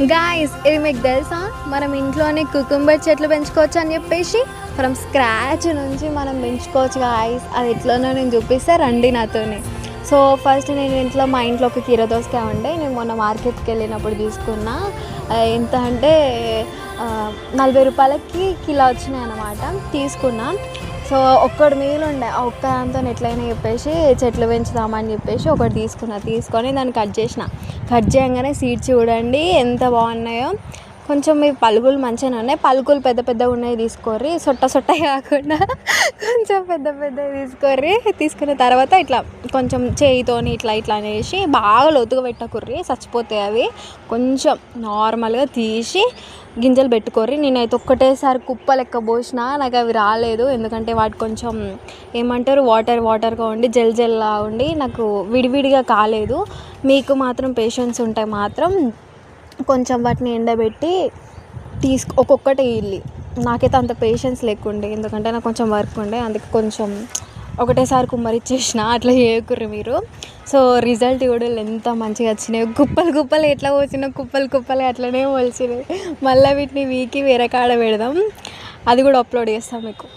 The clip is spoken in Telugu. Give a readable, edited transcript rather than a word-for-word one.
గాయ్స్ ఇది మీకు తెలుసా, మనం ఇంట్లోనే కుకుంబర్ చెట్లు పెంచుకోవచ్చు అని చెప్పేసి ఫ్రమ్ స్క్రాచ్ నుంచి మనం పెంచుకోవచ్చు గాయ్స్. అది ఎట్లనో నేను చూపిస్తే రండి నాతోనే. సో ఫస్ట్ నేను మా ఇంట్లో ఒక కీర దోసకాయ ఉండే, నేను మొన్న మార్కెట్కి వెళ్ళినప్పుడు తీసుకున్నా. ఎంత అంటే 40 రూపాయలకి కిలో వచ్చినాయి అన్నమాట. తీసుకున్నా. సో ఒక్కటి మిగిలి ఉండే, ఆ ఒక్క దాంతో ఎట్లయినా చెప్పేసి చెట్లు పెంచుదామని చెప్పేసి ఒకటి తీసుకొని దాన్ని కట్ చేయగానే సీడ్స్ చూడండి ఎంత బాగున్నాయో. కొంచెం మీ పలుకులు మంచిగానే ఉన్నాయి, పలుకులు పెద్ద పెద్దగా ఉన్నాయి తీసుకోర్రి, సొట్ట కాకుండా కొంచెం పెద్ద పెద్దవి తీసుకున్న తర్వాత ఇట్లా కొంచెం చేయితోని ఇట్లా అనేసి బాగా లోతుగా పెట్టకుర్రి, చచ్చిపోతాయి అవి. కొంచెం నార్మల్గా తీసి గింజలు పెట్టుకోర్రి. నేనైతే ఒక్కటేసారి కుప్ప లెక్క పోసినా, నాకు అవి రాలేదు. ఎందుకంటే వాటి కొంచెం ఏమంటారు వాటర్గా ఉండి జెల్లా ఉండి నాకు విడివిడిగా కాలేదు. మీకు మాత్రం పేషెన్స్ ఉంటే మాత్రం కొంచెం వాటిని ఎండబెట్టి ఒక్కొక్కటి ఇల్లి. నాకైతే అంత పేషెన్స్ లేకుండే, ఎందుకంటే నాకు కొంచెం వర్క్ ఉండే, అందుకే కొంచెం ఒకటేసారి కుమ్మరిచ్చేసిన. అట్లా చేయకుర్రి మీరు. సో రిజల్ట్ కూడా ఎంత మంచిగా వచ్చినాయి. కుప్పలు ఎట్లా పోసినాయి, కుప్పలు అట్లనే మొలిచినాయి. మళ్ళీ వీటిని వీకి వేరే కాడ పెడదాం, అది కూడా అప్లోడ్ చేస్తాం మీకు.